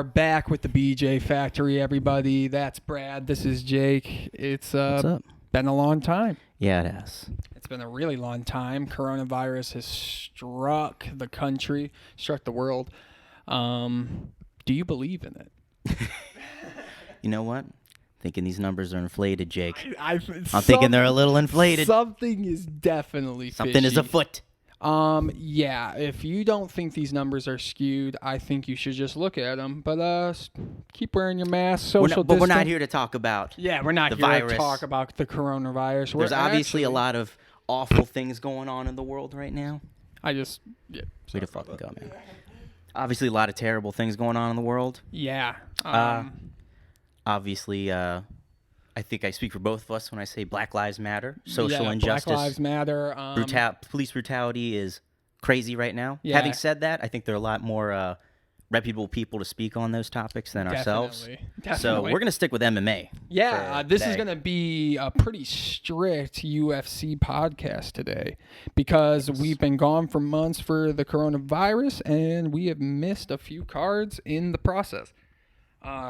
are back with the BJ Factory, everybody. That's Brad. This is Jake. It's What's up? been a long time. Yeah, it has. It's been a really long time. Coronavirus has struck the country, struck the world. Do you believe in it? You know what? Thinking these numbers are inflated, Jake. I'm thinking they're a little inflated. Something is definitely Something fishy. is afoot. Yeah, if you don't think these numbers are skewed, I think you should just look at them. But keep wearing your mask, social But we're not distance. here to talk about Yeah, we're not the here virus. to talk about the coronavirus. There's obviously a lot of awful things going on in the world right now. Way to fucking go, man. Obviously, a lot of terrible things going on in the world. Yeah. Obviously, I think I speak for both of us when I say Black Lives Matter. Social injustice. Black Lives Matter. Police brutality is crazy right now. Yeah. Having said that, I think there are a lot more reputable people to speak on those topics than ourselves. Definitely. So we're going to stick with MMA. Yeah, this is going to be a pretty strict UFC podcast today because we've been gone for months for the coronavirus and we have missed a few cards in the process.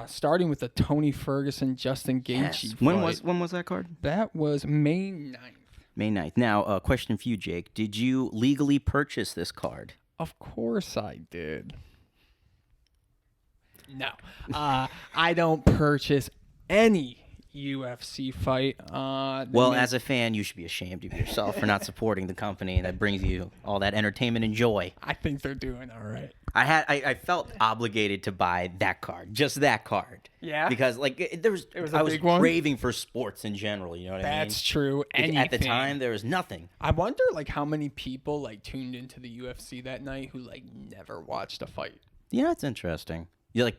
Starting with the Tony Ferguson, Justin Gaethje fight. When was that card? That was May 9th. May 9th. Now, a question for you, Jake. Did you legally purchase this card? Of course I did. No. I don't purchase any UFC fight. As a fan, you should be ashamed of yourself for not supporting the company that brings you all that entertainment and joy. I think they're doing all right. I felt obligated to buy that card, just that card. Yeah, because I was craving for sports in general. You know what I mean? That's true. At the time, there was nothing. I wonder how many people tuned into the UFC that night who never watched a fight. Yeah, it's interesting. You're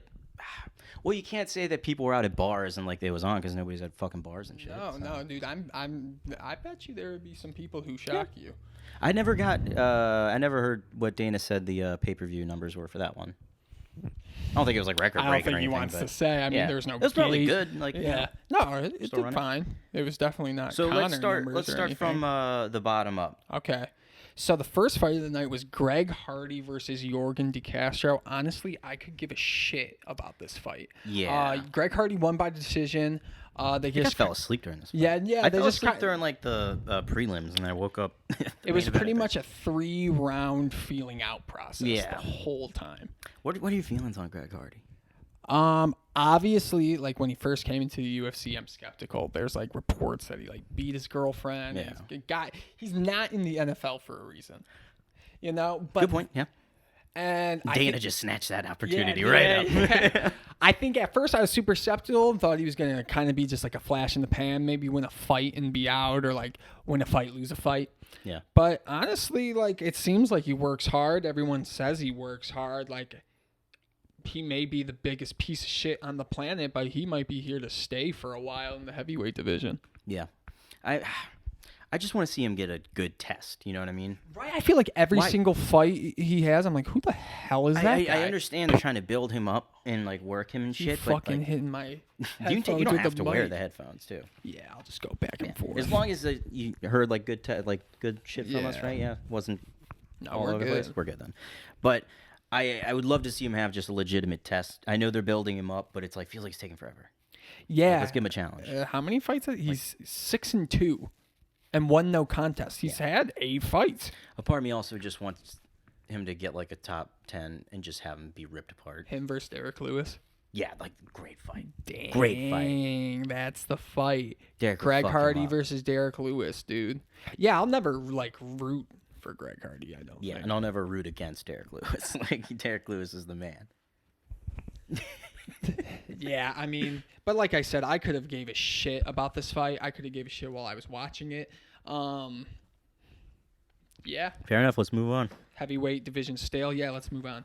well, you can't say that people were out at bars and they was on because nobody's at fucking bars and shit. No, dude. I bet you there would be some people who shock you. I never heard what Dana said the pay-per-view numbers were for that one. I don't think it was record-breaking or anything. I don't think he wants to say. I mean, there's no. It was probably good. Yeah. No, it did fine. It was definitely not. So Conor let's start from the bottom up. Okay. So the first fight of the night was Greg Hardy versus Yorgan De Castro. Honestly, I could give a shit about this fight. Yeah. Greg Hardy won by decision. I fell asleep during this fight. Yeah. I fell asleep during the prelims, and I woke up. It was pretty much a 3-round feeling out process the whole time. What are your feelings on Greg Hardy? Obviously, when he first came into the UFC, I'm skeptical. There's reports that he beat his girlfriend. Yeah. He's not in the NFL for a reason. But good point. Yeah. And Dana just snatched that opportunity right up. Yeah. I think at first I was super skeptical and thought he was going to kind of be just a flash in the pan, maybe win a fight and be out, or win a fight, lose a fight. Yeah. But honestly, it seems like he works hard. Everyone says he works hard. He may be the biggest piece of shit on the planet, but he might be here to stay for a while in the heavyweight division. Yeah. I just want to see him get a good test. You know what I mean? Right. I feel every single fight he has, I'm who the hell is that guy? I understand they're trying to build him up and work him and shit. Fucking hitting my you don't have to wear the headphones too. Yeah, I'll just go back and forth. As long as you heard good shit from us, right? Yeah, wasn't. No, we're good. We're good then. But I would love to see him have just a legitimate test. I know they're building him up, but it's feels like it's taking forever. Yeah, let's give him a challenge. How many fights? He's 6-2. And 1 no contest. He's had 8 fights. A part of me also just wants him to get a top 10 and just have him be ripped apart. Him versus Derek Lewis. Yeah, great fight. Dang, great fight. That's the fight. Greg Hardy versus Derek Lewis, dude. Yeah, I'll never root for Greg Hardy. I don't. Yeah, think. And I'll never root against Derek Lewis. Derek Lewis is the man. Yeah, I mean, but like I said, I could have gave a shit about this fight. I could have gave a shit while I was watching it. Yeah. Fair enough. Let's move on. Heavyweight division stale. Yeah, let's move on.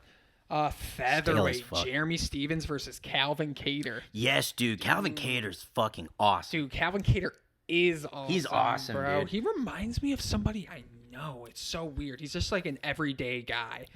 Featherweight. Jeremy Stevens versus Calvin Kattar. Yes, dude. Calvin Cater's fucking awesome. Dude, Calvin Kattar is awesome. He's awesome, bro. dude. He reminds me of somebody I know. It's so weird. He's just an everyday guy.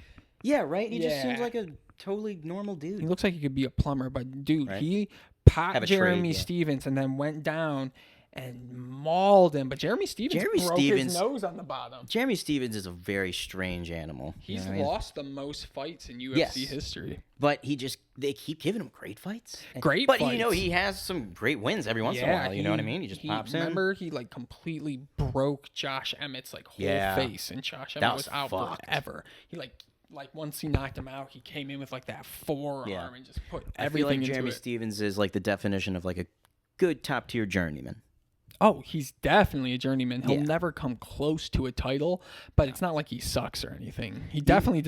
Yeah, right? He just seems like a totally normal dude. He looks like he could be a plumber, but dude, right? he popped Jeremy Stevens and then went down and mauled him. But Jeremy Stevens broke his nose on the bottom. Jeremy Stevens is a very strange animal. He's lost the most fights in UFC history. But they keep giving him great fights. Great fights. But, he has some great wins every once in a while. You know what I mean? He just pops in. Remember, he, like, completely broke Josh Emmett's, like, whole face. And Josh Emmett was out forever. He, like once he knocked him out, he came in with, like, that forearm and just put everything into it. Jeremy Stevens is, like, the definition of, like, a good top-tier journeyman. Oh, he's definitely a journeyman. He'll never come close to a title, but it's not like he sucks or anything. He definitely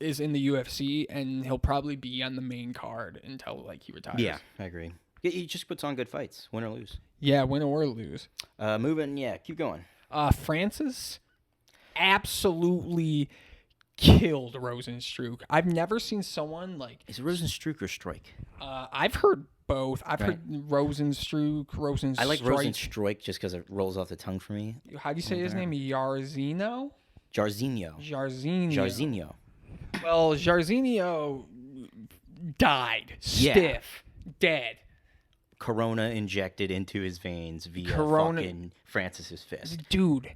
is in the UFC, and he'll probably be on the main card until like he retires. Yeah, I agree. He just puts on good fights, win or lose. Yeah, win or lose. Keep going. Francis absolutely killed Rosenstruck. I've never seen someone like. Is it Rosenstruck or Strike? I've heard both. I've heard Rosenstruck. I like Rosenstruck just because it rolls off the tongue for me. How do you say his name? Jairzinho. Well, Jairzinho died. Stiff. Dead. Corona injected into his veins via fucking Francis's fist. Dude,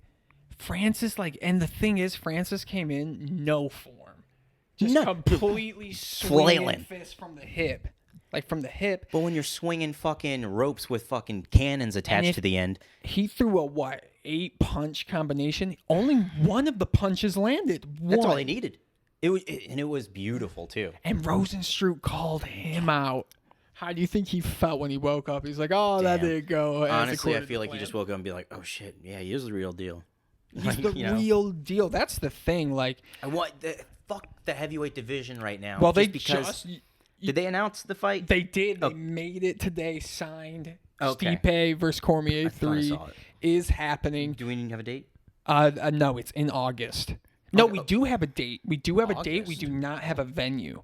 Francis, and the thing is, Francis came in no form. Just completely swinging fist from the hip. Like, from the hip. But when you're swinging fucking ropes with fucking cannons attached to the end. He threw a, 8-punch combination? Only one of the punches landed. That's all he needed. It was beautiful, too. And Rosenstruck called him out. How do you think he felt when he woke up? He's like, oh, that didn't go. Honestly, I feel like he just woke up and be like, oh, shit. Yeah, he is the real deal. He's the real deal. That's the thing. Like, fuck the heavyweight division right now. Well, did they announce the fight? They did. They made it today. Signed. Stipe versus Cormier 3 is happening. Do we have a date? No, it's in August. No, we do have a date. We do have a date. We do not have a venue.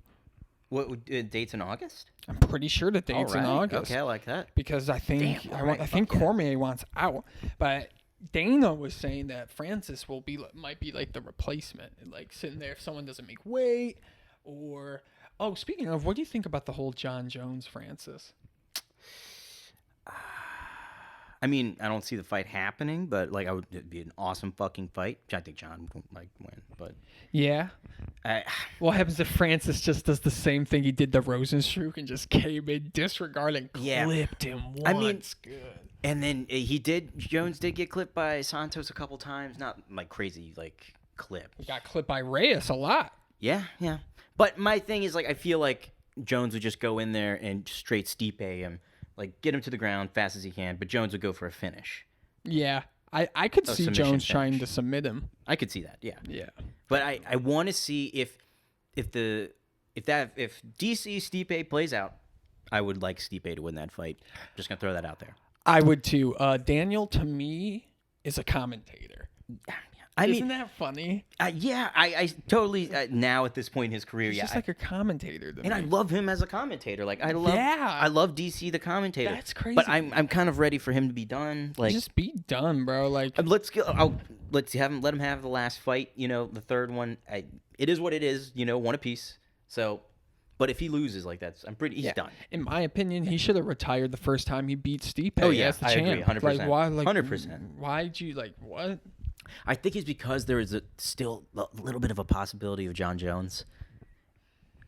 What date's in August? I'm pretty sure the date's in August. Okay, I like that. Because I think Cormier wants out, but Dana was saying that Francis might be like the replacement, like sitting there if someone doesn't make weight or. Oh, speaking of, what do you think about the whole John Jones Francis? I mean, I don't see the fight happening, but it'd be an awesome fucking fight. I think John might win, but yeah. What happens if Francis just does the same thing he did to Rosenstruck and just came in, disregarded, clipped him once? I mean, good. And then Jones did get clipped by Santos a couple times, not like crazy clip. He got clipped by Reyes a lot. Yeah. But my thing is, I feel like Jones would just go in there and straight Stipe him, get him to the ground fast as he can, but Jones would go for a finish. Yeah. I could see Jones trying to submit him. I could see that, yeah. Yeah. But I want to see if DC Stipe plays out, I would like Stipe to win that fight. Just going to throw that out there. I would too. Daniel, to me, is a commentator. Isn't that funny? Yeah, I totally now at this point in his career, he's just like a commentator to me. I love him as a commentator. I love DC the commentator. That's crazy. But I'm kind of ready for him to be done. Just be done, bro. Let's go. Let him have the last fight. The third one. It is what it is. One apiece. So, but if he loses he's done. In my opinion, he should have retired the first time he beat Stipe. Oh yeah, as the I champ. agree, 100%. Why? 100%. Why'd you what? I think it's because there is still a little bit of a possibility of John Jones.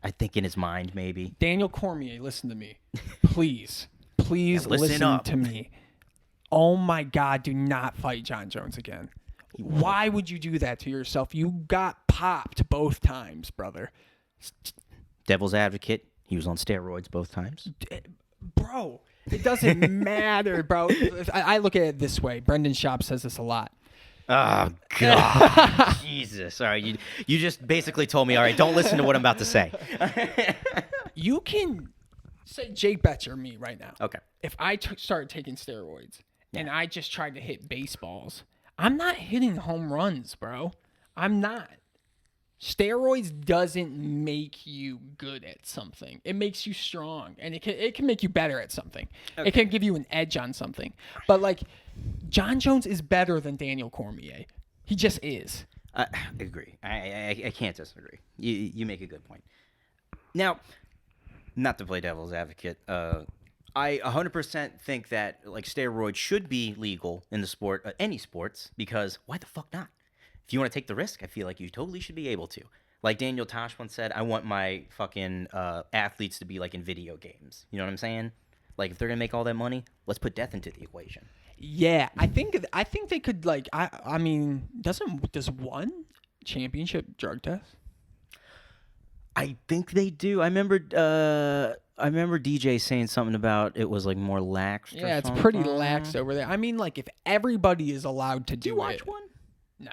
I think in his mind, maybe. Daniel Cormier, listen to me. Please listen to me. Oh, my God, do not fight John Jones again. Why would you do that to yourself? You got popped both times, brother. Devil's advocate. He was on steroids both times. Bro, it doesn't matter, bro. I look at it this way. Brendan Schaub says this a lot. Oh, God. Jesus. All right. You just basically told me, all right, don't listen to what I'm about to say. You can say Jake Betts or me right now. Okay. If I started taking steroids and I just tried to hit baseballs, I'm not hitting home runs, bro. I'm not. Steroids doesn't make you good at something. It makes you strong, and it can make you better at something. Okay. It can give you an edge on something. But John Jones is better than Daniel Cormier. He just is. I agree. I can't disagree. You make a good point. Now, not to play devil's advocate, I 100% think that like steroids should be legal in the sport, any sports, because why the fuck not? If you want to take the risk, I feel like you totally should be able to. Like Daniel Tosh once said, I want my fucking athletes to be like in video games. You know what I'm saying? Like if they're gonna make all that money, let's put death into the equation. Yeah, I think they could like I mean does one championship drug test? I think they do. I remember DJ saying something about it was like more lax. Yeah, it's pretty lax over there. I mean, like if everybody is allowed to do you watch it, one? No.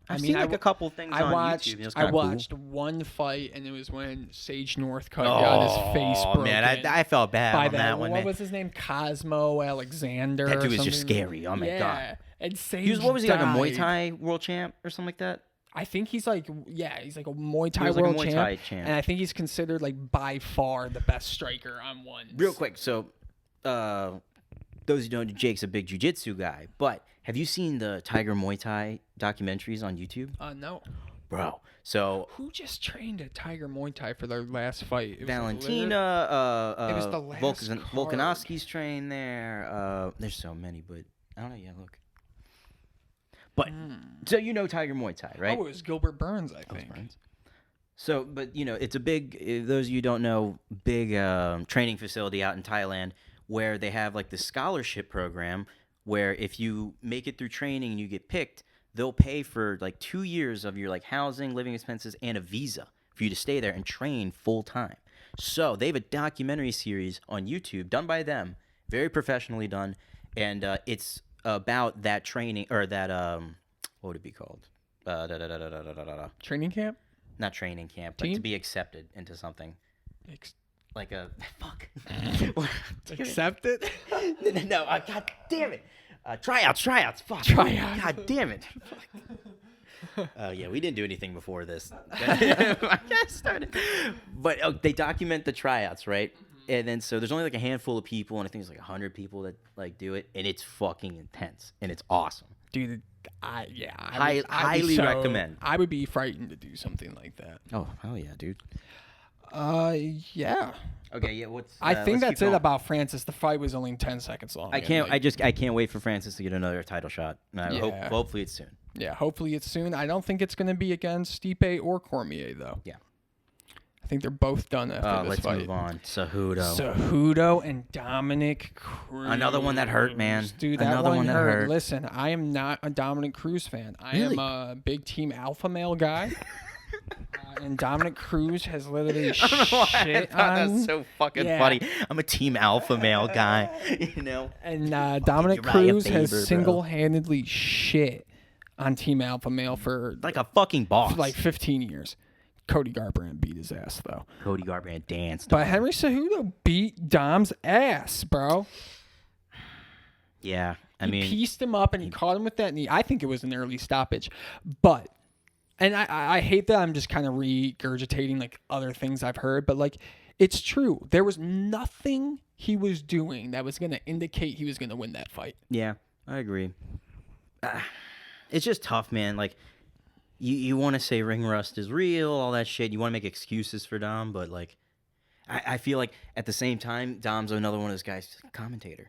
I've seen like a couple things on YouTube. I watched one fight, and it was when Sage Northcutt got his face broken. Oh man, I felt bad on that one. What was his name? Cosmo Alexander. That dude was just scary. Oh my god. And Sage what was he, like a Muay died. Thai world champ or something like that? I think he's like a Muay Thai He was like a world Muay Thai champ, and I think he's considered like by far the best striker on one. Real quick, so those who don't know, Jake's a big jiu-jitsu guy, but have you seen the Tiger Muay Thai documentaries on YouTube? No. Bro, so who just trained at Tiger Muay Thai for their last fight? It was Valentina, it was the last Volkanovski's trained there. There's so many, but I don't know. Yeah, look. But so you know Tiger Muay Thai, right? Oh, it was Gilbert Burns, I think. So, but you know, it's a big. Those of you who don't know, big training facility out in Thailand where they have like the scholarship program where if you make it through training and you get picked, they'll pay for like 2 years of your like housing, living expenses, and a visa for you to stay there and train full time. So they have a documentary series on YouTube done by them, very professionally done, and it's about that training or that what would it be called? Training camp? Not training camp, but to be accepted into something. Like a fuck. Accepted? No, god damn it. Tryouts. Fuck. Tryouts. God damn it. Yeah, we didn't do anything before this. I got started. But they document the tryouts, right? And then so there's only like a handful of people, and I think it's like 100 people that like do it, and it's fucking intense, and it's awesome. Dude, highly recommend. I would be frightened to do something like that. Oh, hell yeah, dude. Yeah. Okay, yeah. What's? I think that's it about Francis. The fight was only 10 seconds long. I can't wait for Francis to get another title shot. Hopefully it's soon. Yeah, hopefully it's soon. I don't think it's going to be against Stipe or Cormier though. Yeah. I think they're both done after this fight. Let's move on. Cejudo. Cejudo and Dominic Cruz. Another one that hurt, man. Dude, another one that hurt. Listen, I am not a Dominic Cruz fan. I am a big Team Alpha Male guy. And Dominic Cruz has literally shit on. That's so fucking funny. I'm a Team Alpha Male guy, you know. And Dominic Cruz has single-handedly shit on Team Alpha Male for like a fucking boss. For like 15 years. Cody Garbrandt beat his ass though. Cody Garbrandt danced. But Henry Cejudo beat Dom's ass, bro. Yeah, he pieced him up and he caught him with that knee. I think it was an early stoppage, but. And I hate that I'm just kind of regurgitating like other things I've heard, but like it's true. There was nothing he was doing that was going to indicate he was going to win that fight. Yeah, I agree. It's just tough, man. Like you want to say ring rust is real, all that shit. You want to make excuses for Dom, but like I feel like at the same time, Dom's another one of those guys, commentator.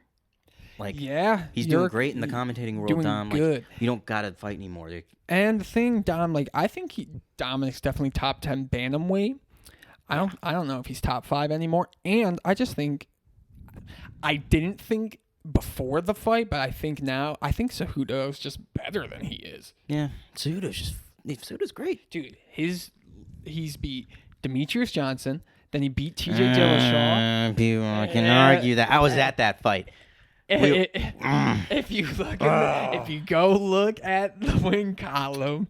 Like, yeah, he's doing great in the commentating world, doing Dom. Good. Like, you don't gotta fight anymore. And the thing, Dom, like I think Dominic's definitely top 10 bantamweight. I don't know if he's top 5 anymore. And I just think I didn't think before the fight, but I think now Cejudo's just better than he is. Yeah, Cejudo's great, dude. He's beat Demetrius Johnson, then he beat TJ Dillashaw. People can argue that I was at that fight. If you go look at the win column,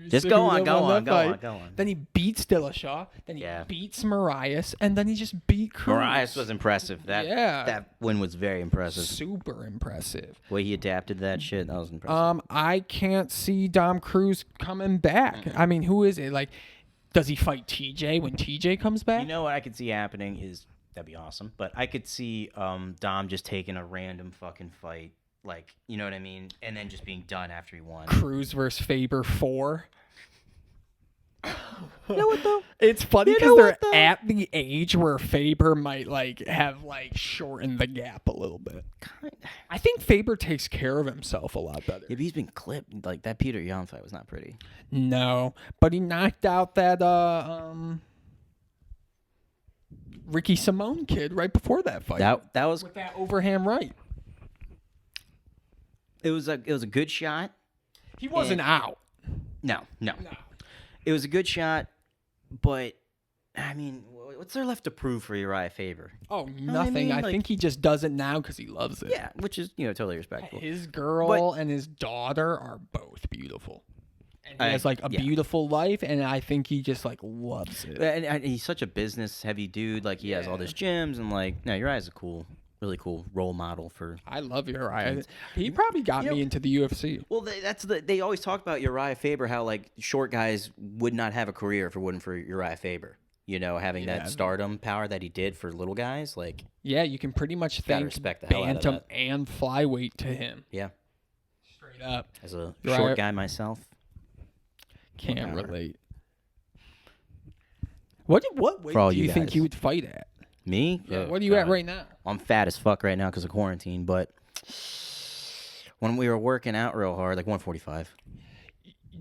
just go on. Then he beats Dillashaw, then he beats Marias, and then he just beat Cruz. Marias was impressive. That win was very impressive. Super impressive. The way he adapted that shit, that was impressive. I can't see Dom Cruz coming back. I mean, who is it? Like, does he fight TJ when TJ comes back? You know what I could see happening is. That'd be awesome. But I could see Dom just taking a random fucking fight, like, you know what I mean? And then just being done after he won. Cruz versus Faber 4. You know what though? It's funny You because know they're what, though? at the age where Faber might like have like shortened the gap a little bit. I think Faber takes care of himself a lot better. Yeah, but he's been clipped. Like that Peter Yan fight was not pretty. No, but he knocked out that Ricky Simone kid right before that fight. That was with that overhand right. it was a good shot. He wasn't out. No. It was a good shot, but I mean, what's there left to prove for Uriah Faber? Oh, know what I nothing. mean? I Like- think he just does it now because he loves it. Yeah, which is totally respectable. His girl and his daughter are both beautiful. And he has like a yeah. beautiful life, and I think he just like loves it. And he's such a business heavy dude. Like he has all these gyms and like no, Uriah's a really cool role model for. I love Uriah. He probably got me into the UFC. Well, they always talk about Uriah Faber, how like short guys would not have a career if it wasn't for Uriah Faber. You know, having that stardom power that he did for little guys, like yeah, you can pretty much gotta thank respect the hell out of bantam that. and flyweight to him. Yeah, Straight up. as a Uriah- short guy myself, Can't power. relate. What weight For all do you you think guys. you would fight at? me. Yeah, Oh, what are you at God. right now? I'm fat as fuck right now because of quarantine, but when we were working out real hard, like 145.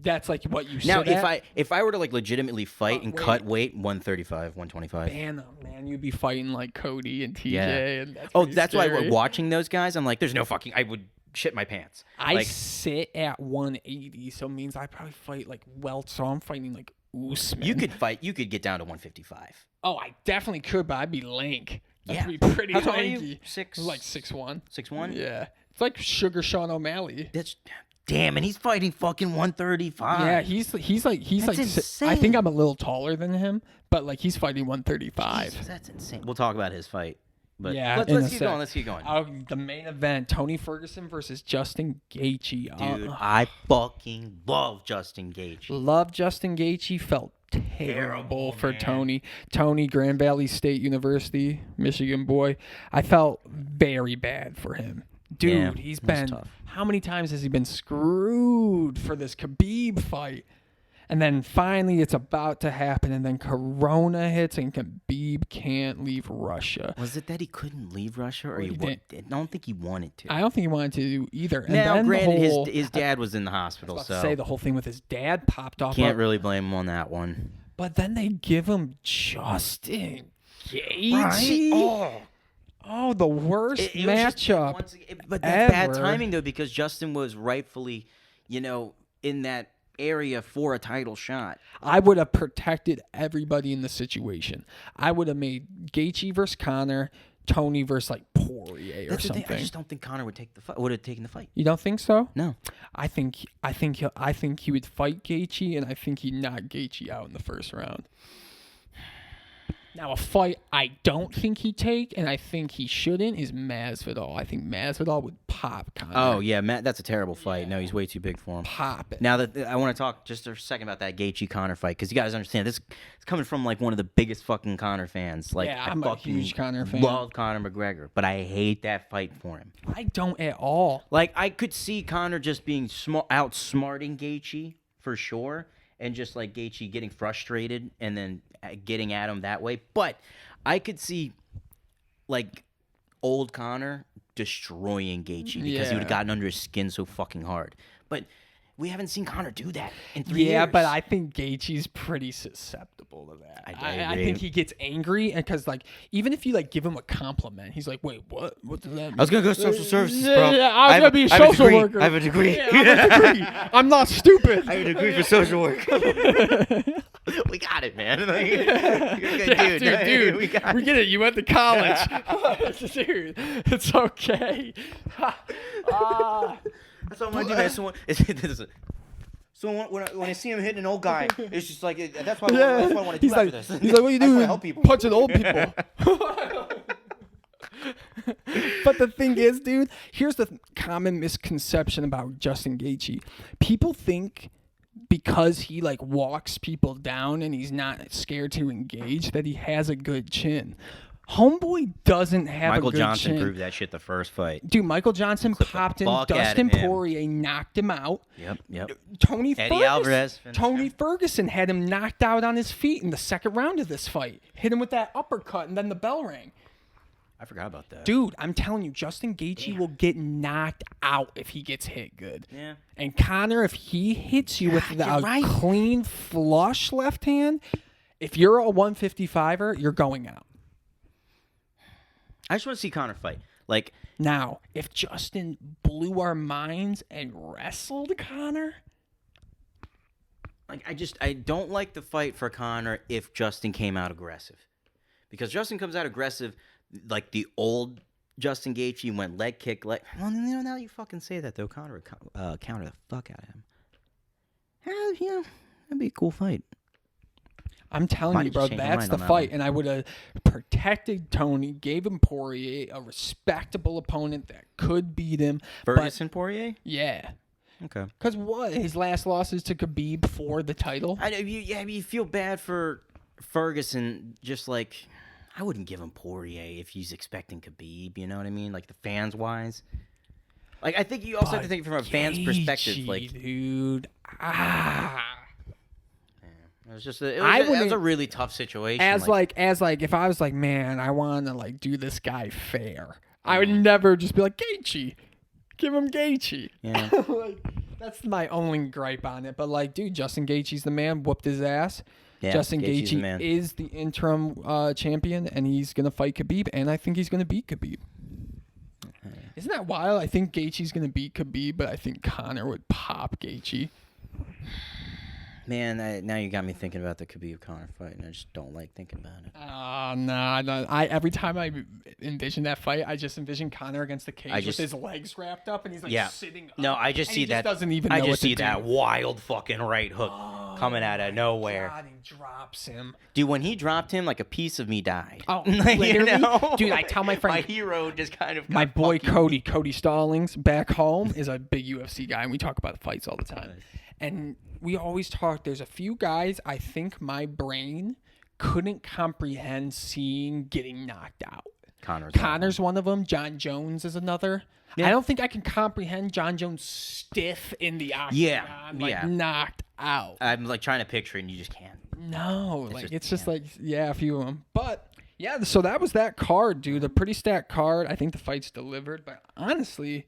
That's like what you Now, said. if I were to like legitimately fight and weight. cut weight, 135, 125. Man, you'd be fighting like Cody and TJ. Yeah. And that's Oh, pretty that's why scary. watching those guys, I'm like, there's no fucking. I would shit my pants. I like, sit at 180, so it means I probably fight like Welch. So I'm fighting like Usman. you could get down to 155. Oh, I definitely could, but I'd be lank. Yeah. That'd be pretty How tall are lanky. you? Six. Like 6'1". 6'1"? Yeah, it's like Sugar Sean O'Malley. That's damn, and he's fighting fucking 135. Yeah, he's like That's I insane. think I'm a little taller than him, but like he's fighting 135. Jesus, that's insane. We'll talk about his fight. But Yeah, let's in a keep sec. going. Let's keep going. The main event: Tony Ferguson versus Justin Gaethje. Dude, I fucking love Justin Gaethje. Love Justin Gaethje. Felt terrible for Tony. Tony, Grand Valley State University, Michigan boy. I felt very bad for him. Dude, Yeah, he's that's been. tough. How many times has he been screwed for this Khabib fight? And then finally it's about to happen, and then Corona hits, and Khabib can't leave Russia. Was it that he couldn't leave Russia, or he I don't think he wanted to. I don't think he wanted to do either. And Now, then granted, the whole, his dad was in the hospital, I was so about to say the whole thing with his dad popped off. can't really blame him on that one. But then they give him Justin Gaethje. Oh, the worst It was just- matchup. but that's bad ever. timing though, because Justin was rightfully, in that area for a title shot. I would have protected everybody in the situation. I would have made Gaethje versus Conor, Tony versus like Poirier or That's the something. thing. I just don't think Conor would take the fight. Would have taken the fight. You don't think so? No. I think he would fight Gaethje, and I think he'd knock Gaethje out in the first round. Now, a fight I don't think he'd take, and I think he shouldn't, is Masvidal. I think Masvidal would pop Conor. Oh yeah, Matt. That's a terrible fight. No, he's way too big for him. Pop it. Now that I want to talk just a second about that Gaethje Conor fight, because you guys understand this. It's coming from like one of the biggest fucking Conor fans. Like, Yeah, I I'm a fucking huge Conor fan. Love Conor McGregor, but I hate that fight for him. I don't at all. Like, I could see Conor just being outsmarting Gaethje for sure, and just like Gaethje getting frustrated and then getting at him that way. But I could see like old Conor destroying Gaethje because he would have gotten under his skin so fucking hard. But we haven't seen Conor do that in 3 years. Yeah, but I think Gaethje's pretty susceptible to that. I agree. think he gets angry, and because like even if you like give him a compliment, he's like, "Wait, what? What does that mean?" I was gonna go social services, Yeah, bro. yeah, I was gonna be a social worker. I have a degree. Yeah, I have a degree. I'm not stupid. I have a degree for social work. We got it, man. Like, you're a good Yeah, dude, we got we it. get it. You went to college, dude. It's okay. That's all I'm gonna do, man. So when I see him hitting an old guy, it's just like that's why I want to do He's like, after this. he's like, what are you I just wanna doing? help people. Punching old people. But the thing is, dude, here's the common misconception about Justin Gaethje. People think because he like walks people down and he's not scared to engage that he has a good chin. Homeboy doesn't have Michael a good Johnson chin. proved that shit the first fight. Dude, Michael Johnson popped in. fuck out of Dustin him. Poirier knocked him out. Yep. Tony Alvarez finished him. Ferguson had him knocked out on his feet in the second round of this fight. Hit him with that uppercut, and then the bell rang. I forgot about that. Dude, I'm telling you, Justin Gaethje will get knocked out if he gets hit good. Yeah. And Conor, if he hits you with a clean, flush left hand, if you're a 155er, you're going out. I just want to see Conor fight. Like, now, if Justin blew our minds and wrestled Conor, like I don't like the fight for Conor if Justin came out aggressive. Because Justin comes out aggressive, like the old Justin Gaethje went leg kick, well, now you fucking say that, though. Conor would counter the fuck out of him. Yeah, that'd be a cool fight. I'm telling you, bro, that's the fight. And I would have protected Tony, gave him Poirier, a respectable opponent that could beat him. Ferguson Poirier? Yeah. Okay. Because what? His last losses to Khabib for the title? I know. You feel bad for Ferguson, just like, I wouldn't give him Poirier if he's expecting Khabib, you know what I mean? Like, the fans-wise. Like, I think you also have to think from a fan's perspective. Like, dude. It was a really tough situation. As if I was like, man, I want to like do this guy fair. I would never just be like, Gaethje, give him Gaethje. Yeah. Like, that's my only gripe on it. But like, dude, Justin Gaethje's the man. Whooped his ass. Yeah, Justin Gaethje's the Gaethje man. is the interim champion, and he's gonna fight Khabib, and I think he's gonna beat Khabib. Isn't that wild? I think Gaethje's gonna beat Khabib, but I think Conor would pop Gaethje. Man, now you got me thinking about the Khabib Conor fight, and I just don't like thinking about it. No. Every time I envision that fight, I just envision Conor against the cage with his legs wrapped up, and he's like sitting up. No, I just see that. Doesn't even know what to do. That wild fucking right hook coming out of nowhere. God, he drops him. Dude, when he dropped him, like a piece of me died. Oh, literally? You know? Dude, I tell my friend, my hero just kind of. My boy Cody Stallings back home is a big UFC guy, and we talk about the fights all the time. And we always talk, there's a few guys I think my brain couldn't comprehend seeing getting knocked out. Connor's one of them. John Jones is another. Yeah. I don't think I can comprehend John Jones stiff in the octagon, knocked out. I'm like trying to picture it, and you just can't. No, it's just like, a few of them. But yeah, so that was that card, dude. A pretty stacked card. I think the fight's delivered. But honestly,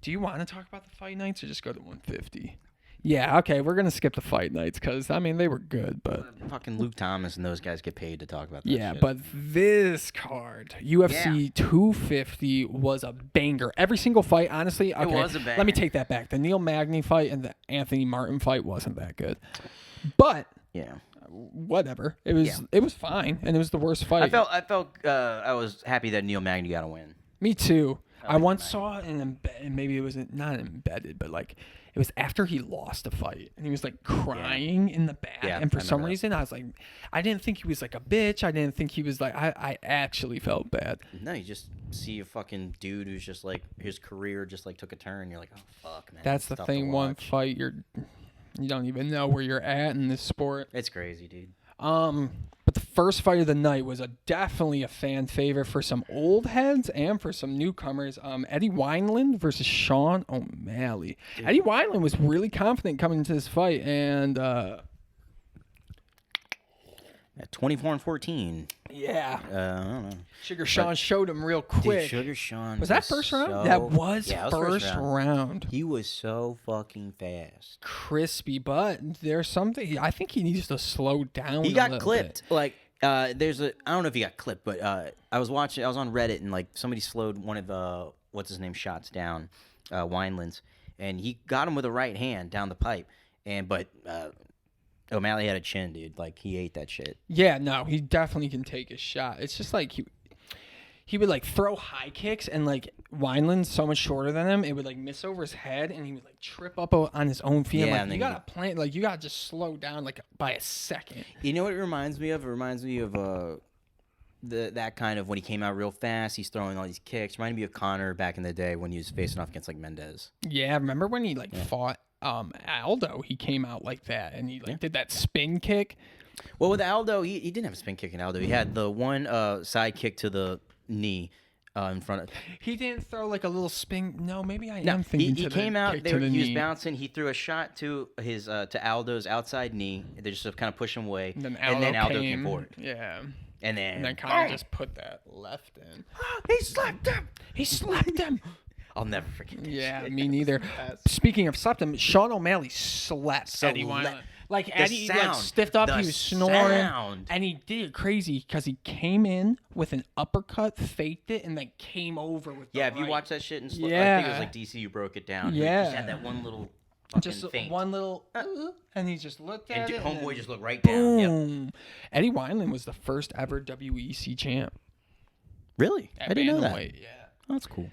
do you want to talk about the fight nights or just go to 150? Yeah, okay, we're going to skip the fight nights because, I mean, they were good, but... Fucking Luke Thomas and those guys get paid to talk about that shit. But this card, UFC 250, was a banger. Every single fight, honestly... Okay, it was a banger. Let me take that back. The Neil Magny fight and the Anthony Martin fight wasn't that good. But... Yeah. Whatever. It was fine, and it was the worst fight. I was happy that Neil Magny got a win. Me too. I once saw it in maybe it was not embedded, but like it was after he lost a fight, and he was like crying in the back. And for some reason, I was like, I didn't think he was like a bitch. I didn't think he was like. I actually felt bad. No, you just see a fucking dude who's just like his career just like took a turn. You're like, oh fuck, man. That's the thing. One fight, you don't even know where you're at in this sport. It's crazy, dude. But the first fight of the night was definitely a fan favorite for some old heads and for some newcomers. Eddie Wineland versus Sean O'Malley. Dude. Eddie Wineland was really confident coming into this fight, and at 24-14. Yeah. I don't know. Sugar Sean showed him real quick. Dude, Sugar Sean was that first round? That was first round. He was so fucking fast. Crispy, but there's something. I think he needs to slow down. He got clipped. Bit. Like I don't know if he got clipped, but I was on Reddit and like somebody slowed one of the what's his name shots down, Wineland's, and he got him with a right hand down the pipe, but O'Malley had a chin, dude. Like, he ate that shit. Yeah, no, he definitely can take a shot. It's just like he would, like, throw high kicks, and, like, Wineland's so much shorter than him, it would, like, miss over his head, and he would, like, trip up on his own feet. Yeah, like, you got to just slow down, like, by a second. You know what it reminds me of? It reminds me of that kind of when he came out real fast, he's throwing all these kicks. Reminded me of Conor back in the day when he was facing off against like Mendez. Yeah, remember when he fought Aldo? He came out like that and he did that spin kick. Well, with Aldo, he didn't have a spin kick in Aldo. He had the one side kick to the knee in front of. He didn't throw like a little spin. No, maybe I am thinking. He to came the out. kick to the He was knee. bouncing. He threw a shot to his to Aldo's outside knee. They just kind of pushed him away, And then Aldo came forward. Yeah. And then kind of just put that left in. He slapped him. He slapped him. I'll never forget this Yeah, shit. me neither. Speaking of slapped him, Sean O'Malley slapped Eddie Wineland. Like Eddie stiffed up, he was snoring, and he did it crazy because he came in with an uppercut, faked it, and then came over with. Yeah, if you watch that shit in slow, I Yeah. think it was like DC who broke it down. Yeah. He just had that one little fucking just feint. one little, and he just looked at And it. homeboy and just looked right down. Yep. boom. Eddie Wineland was the first ever WEC champ. Really? At I didn't know that. bantamweight, Yeah. Oh, that's cool.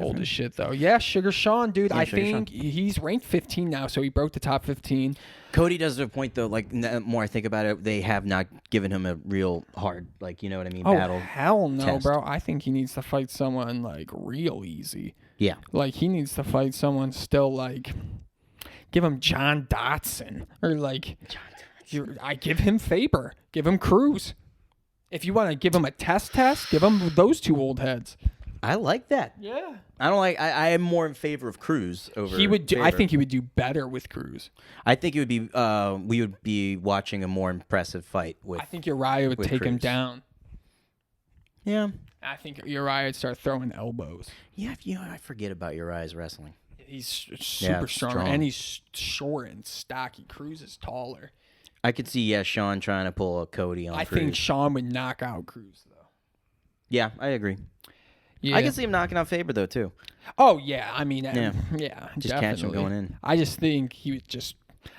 Old as shit though. Yeah, Sugar Sean, dude. Yeah, I Sugar think he's ranked 15 now, so he broke the top 15. Cody does have a point though. Like the more I think about it, they have not given him a real hard, like you know what I mean, Oh battle. hell no, test. bro! I think he needs to fight someone like real easy. Yeah. Like he needs to fight someone still like, give him John Dotson or like, I give him Faber, give him Cruz. If you want to give him a test, give him those two old heads. I like that. Yeah. I don't like. I am more in favor of Cruz over. He would. I Faber. think he would do better with Cruz. I think it would be. We would be watching a more impressive fight with. I think Uriah would with take him Cruz. down. Yeah. I think Uriah would start throwing elbows. Yeah. I forget about Uriah's wrestling. He's super strong, strong. and he's short and stocky. Cruz is taller. I could see Sean trying to pull a Cody on. I Cruz. think Sean would knock out Cruz though. Yeah, I agree. Yeah. I can see him knocking out Faber though too. Oh yeah, I mean, Yeah. definitely. Just catch him going in. I just think he would just.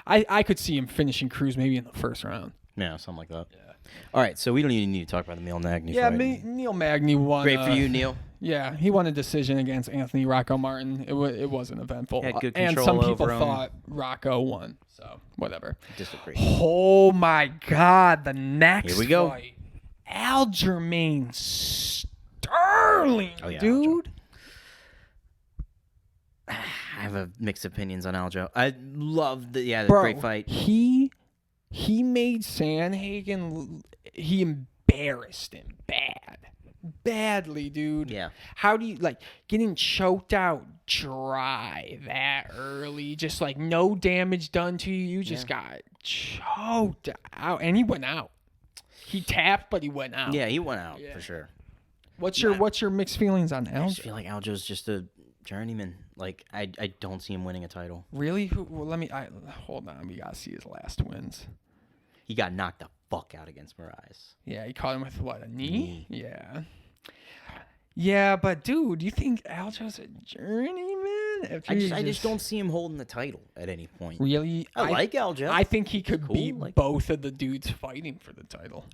I could see him finishing Cruz maybe in the first round. Yeah, something like that. Yeah. All right, so we don't even need to talk about the Neil Magny Yeah, fight. Neil Magny won. Great for you, Neil. Yeah, he won a decision against Anthony Rocco Martin. It wasn't eventful. Had good and control some people over him. thought Rocco won. So whatever. Disagree. Oh my God! The next Here we go. fight, Aljamain Sterling, Oh, yeah, dude. I have mixed opinions on Aljo. I love the Bro, great fight. He made Sandhagen. He embarrassed him badly, dude. Yeah. How do you like getting choked out dry that early? Just like no damage done to you. You just got choked out, and he went out. He tapped, but he went out. Yeah, he went out for sure. What's your mixed feelings on I just Aljo? feel like Aljo's just a journeyman. Like I don't see him winning a title. Really? Well, hold on. We gotta see his last wins. He got knocked the fuck out against Moraes. Yeah, he caught him with what, a knee? Yeah, but dude, you think Aljo's a journeyman? I just don't see him holding the title at any point. Really. I like Aljo. I think he could Cool, beat like- both of the dudes fighting for the title.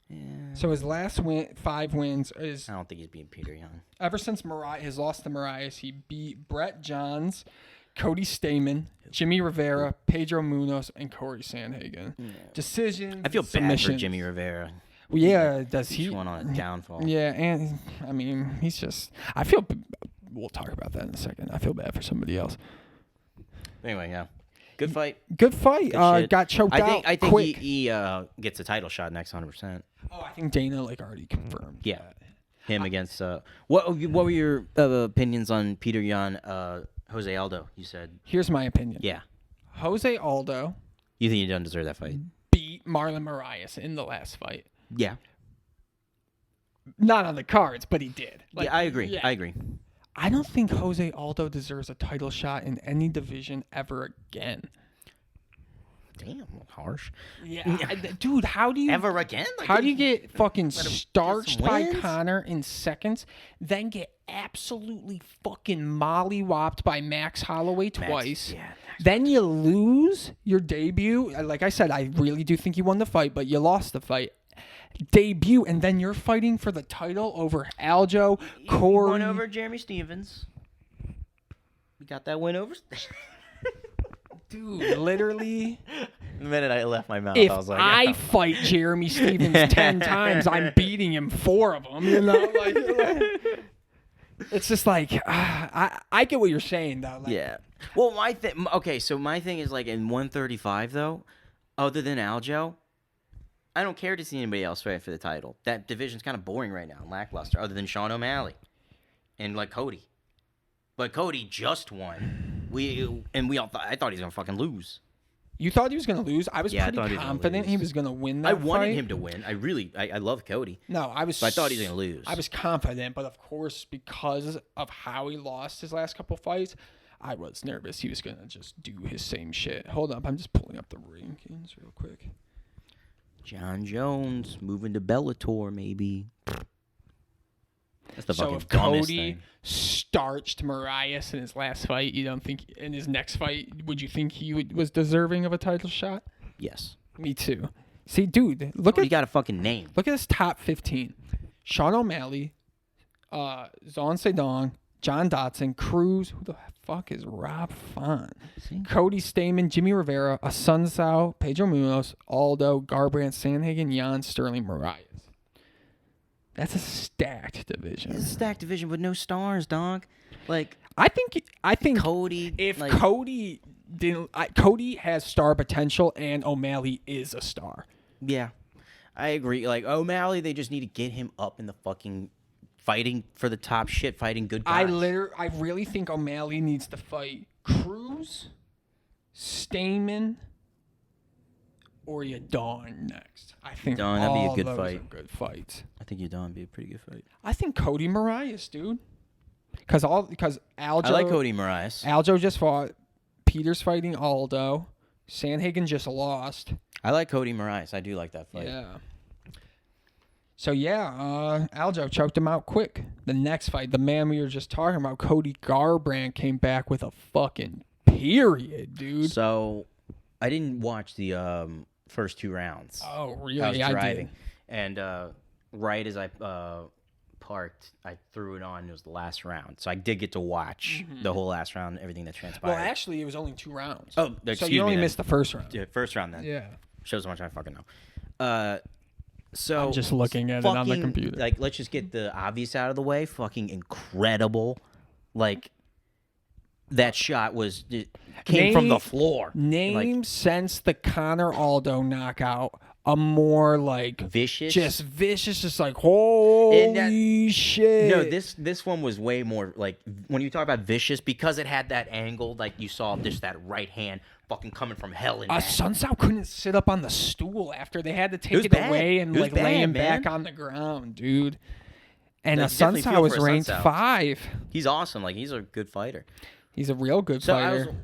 Yeah. So his last 5 wins is I don't think he's being Peter Young. ever since his loss to Moraes, he beat Brett Johns, Cody Stamen, Jimmy Rivera, Pedro Munoz, and Corey Sandhagen. Decisions. I feel bad for submissions. Jimmy Rivera. Well, yeah, does he? He went on a downfall. Yeah, and I mean, he's just. I feel. We'll talk about that in a second. I feel bad for somebody else. Anyway, yeah. Good fight. Good fight. Good shit. Got choked out. I think quick. he gets a title shot next 100%. Oh, I think Dana already confirmed. Yeah. that. Him against what were your opinions on Peter Yan, Jose Aldo? You said Here's my opinion. yeah. Jose Aldo You think he doesn't deserve that fight? beat Marlon Moraes in the last fight. Yeah. Not on the cards, but he did. Yeah, I agree. yeah. I agree. I don't think Jose Aldo deserves a title shot in any division ever again. Damn, harsh. Yeah, dude, how do you Ever again? Like, how do you get fucking some starched by wins? Connor in seconds, then get absolutely fucking mollywopped by Max Holloway twice? Yeah. Then you lose your debut. Like I said, I really do think you won the fight, but you lost the fight. Debut, and then you're fighting for the title over Aljo, Corey. Won over Jeremy Stevens. We got that win over. Dude, literally. The minute I left my mouth, if I was like, I fight Jeremy Stevens 10 times, I'm beating him 4 of them. You know, like it's just like I get what you're saying though. Like, yeah. Well, my thing. Okay, so my thing is like in 135 though, other than Aljo, I don't care to see anybody else fight for the title. That division's kind of boring right now, lackluster. Other than Sean O'Malley, and like Cody, but Cody just won. I thought he was gonna fucking lose. You thought he was going to lose? I was Yeah, I pretty thought he was gonna confident he lose. was going to win that I wanted fight. him to win. I love Cody. No, I was. But I thought he was gonna lose. I was confident, but of course, because of how he lost his last couple fights, I was nervous he was gonna just do his same shit. Hold up, I'm just pulling up the rankings real quick. John Jones moving to Bellator, maybe. That's the So fucking if dumbest Cody thing. starched Marias in his last fight, you don't think in his next fight would you think he was deserving of a title shot? Yes. Me too. See, dude, look He at got a fucking name. his top 15: Sean O'Malley, Zon Sedong, John Dotson, Cruz. Who the fuck is Rob Font? See? Cody Stamen, Jimmy Rivera, Asuncao, Pedro Munoz, Aldo, Garbrandt, Sandhagen, Jan, Sterling, Marias. That's a stacked division. It's a stacked division with no stars, dog. Like I think Cody. if like, Cody didn't, Cody has star potential, and O'Malley is a star. yeah, I agree. Like O'Malley, they just need to get him up in the fucking fighting for the top shit, fighting good guys. I really think O'Malley needs to fight Cruz, Stamen, or Dawn next. I think Dawn, that'd be a all good those fight. are good fights. I think Udon would be a pretty good fight. I think Cody Marias, dude. Because Aljo. I like Cody Marias. Aljo just fought. Peter's fighting Aldo. Sandhagen just lost. I like Cody Marias. I do like that fight. Yeah. So Aljo choked him out quick. The next fight, the man we were just talking about, Cody Garbrandt, came back with a fucking period, dude. So I didn't watch the first 2 rounds. Oh, really? I was driving, did. and right as I parked, I threw it on. It was the last round, so I did get to watch the whole last round, everything that transpired. Well, actually, it was only 2 rounds. Oh, so excuse you me only then. missed the first round. Yeah, first round then. Yeah. Shows how much I fucking know. So I'm just looking at it on the fucking, computer. Like, let's just get the obvious out of the way. Fucking incredible. Like, that shot came from the floor. Name since the Conor Aldo knockout a more like Vicious. just vicious, just like holy shit. No, this one was way more like when you talk about vicious because it had that angle, like you saw just that right hand fucking coming from hell and back. Sunsao couldn't sit up on the stool after they had to take was it bad. away and It was like lay bad, him man. back on the ground, dude. And Like, definitely Sunsao feel was for ranked Sunsao. 5. He's awesome. Like he's a good fighter. He's a real good So fighter.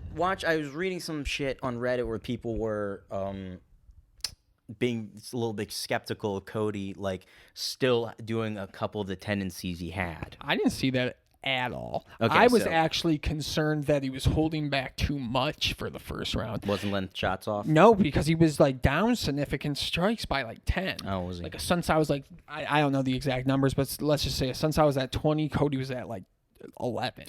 I was reading some shit on Reddit where people were being a little bit skeptical of Cody, like still doing a couple of the tendencies he had. I didn't see that at all. Okay, I was so- actually concerned that he was holding back too much for the first round. Wasn't letting shots off. No, because he was like down significant strikes by like 10. Oh, was he? Like a Sunsao was like, I don't know the exact numbers, but let's just say a Sunsao was at 20, Cody was at like 11.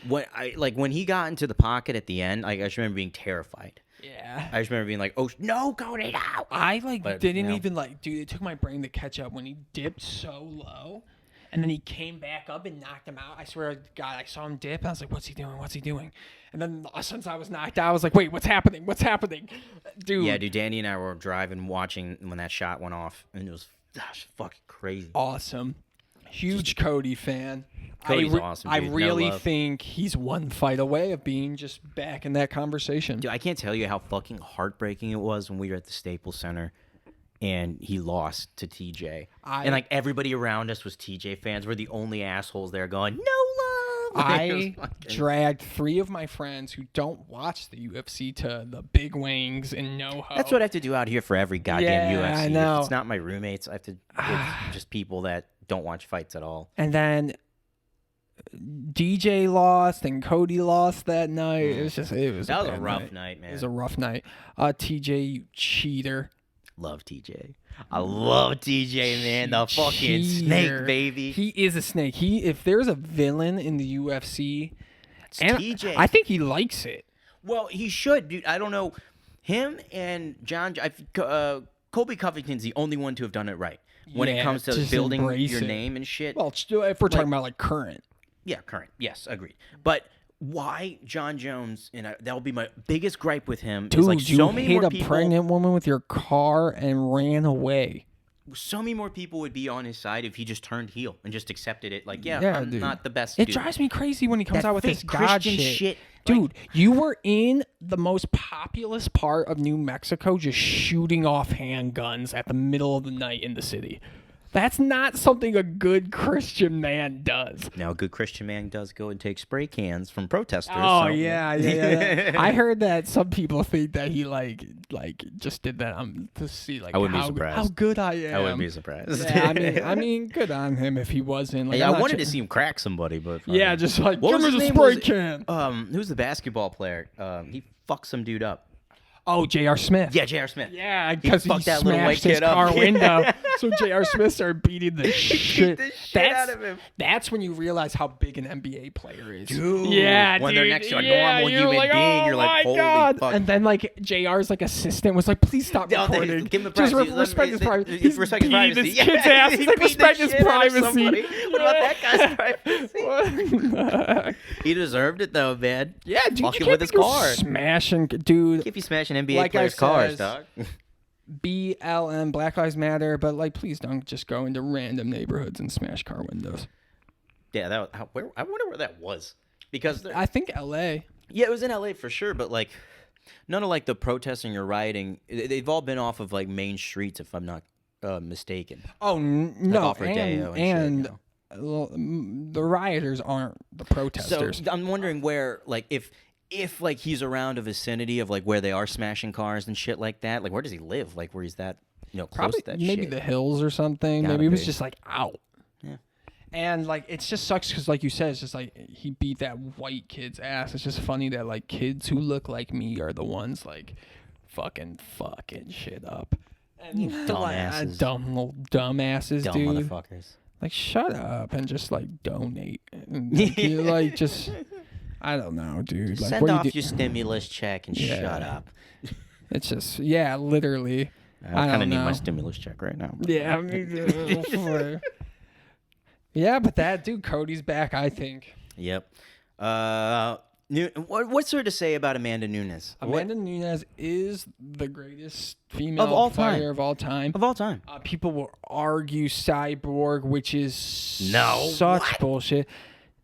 When he got into the pocket at the end, I just remember being terrified. Yeah. I just remember being like, "Oh no, Cody, no!" I like But, didn't you know. even like, dude, it took my brain to catch up when he dipped so low. And then he came back up and knocked him out. I swear to God, I saw him dip. And I was like, what's he doing? What's he doing? And then since I was knocked out, I was like, wait, what's happening? What's happening? Dude. Yeah, dude. Danny and I were driving, watching when that shot went off, and it was fucking crazy. Awesome. Huge Cody fan. Cody's awesome, I dude. No really love. think he's one fight away of being just back in that conversation. Dude, I can't tell you how fucking heartbreaking it was when we were at the Staples Center and he lost to TJ. And like everybody around us was TJ fans. We're the only assholes there going, "No love." It was I fucking- dragged 3 of my friends who don't watch the UFC to the big wings in NoHo. That's what I have to do out here for every goddamn Yeah, UFC. I know. If it's not my roommates, I have to. It's just people that don't watch fights at all. And then DJ lost and Cody lost that night. It was That a was a bad rough night, man. It was a rough night. TJ, you cheater. Love TJ. I love TJ, man. The fucking Cheater. snake, baby. He is a snake. If there's a villain in the UFC, It's and TJ. I think he likes it. Well, he should, dude. I don't know. him and Colby Covington's the only one to have done it right when it comes to building your name and shit. Well, if we're talking about like current. Yeah, current. Yes, agreed. But why John Jones, and that'll be my biggest gripe with him, dude, is like so many more people... hit a pregnant woman with your car and ran away. So many more people would be on his side if he just turned heel and just accepted it. Like, I'm dude. not the best It dude. drives me crazy when he comes out with this God shit. Like, Dude, you were in the most populous part of New Mexico just shooting off handguns at the middle of the night in the city. That's not something a good Christian man does. Now, a good Christian man does go and take spray cans from protesters. Oh, so. yeah. I heard that some people think that he like just did that to see like I wouldn't be surprised. How good I am. I wouldn't be surprised. Yeah, I mean, good on him if he wasn't. Like, I wanted to see him crack somebody, but just like give me the spray can. Who's the basketball player? He fucked some dude up. Oh, J.R. Smith. Yeah, J.R. Smith. Yeah, because he that little white smashed his kid up. car window. So J.R. Smith started beating the shit out of him. That's when you realize how big an NBA player is. Dude. Yeah, when dude. they're next to a normal human like, being, oh you're like, holy God. fuck. And then like JR's like assistant was like, please stop recording. Give him Just privacy. Respect his privacy. He's respect his privacy. This kid's ass. He's like, respect his privacy. What about that guy's privacy? He deserved it though, man. Yeah, dude. Fucking with his car. Smashing, dude. If you smashing NBA players' cars, dog. BLM, Black Lives Matter, but like, please don't just go into random neighborhoods and smash car windows. Yeah, I wonder where that was, because I think L.A. Yeah, it was in L.A. for sure, but like none of like the protesting or rioting, they've all been off of like main streets, if I'm not mistaken. Oh no, like and the rioters aren't the protesters. So I'm wondering where, like, if like he's around a vicinity of like where they are smashing cars and shit like that, like where does he live? Like where he's that, close Probably to that maybe shit? the hills or something. Gotta maybe he was be. just like out. Yeah. And like it just sucks because like you said, it's just like he beat that white kid's ass. It's just funny that like kids who look like me are the ones like fucking shit up. And You dumbasses. Dumb little dumbasses, Dumb dude. motherfuckers. Like shut up and just like donate. And, like, you, like just I don't know, dude. Like, Send off your stimulus check and shut up. It's just literally. I kind of need my stimulus check right now. Yeah, me too. Yeah, but that dude, Cody's back, I think. Yep. What's there to say about Amanda Nunes? Amanda Nunes is the greatest female Of all fighter time. of all time. Of all time. People will argue Cyborg, which is such What? bullshit.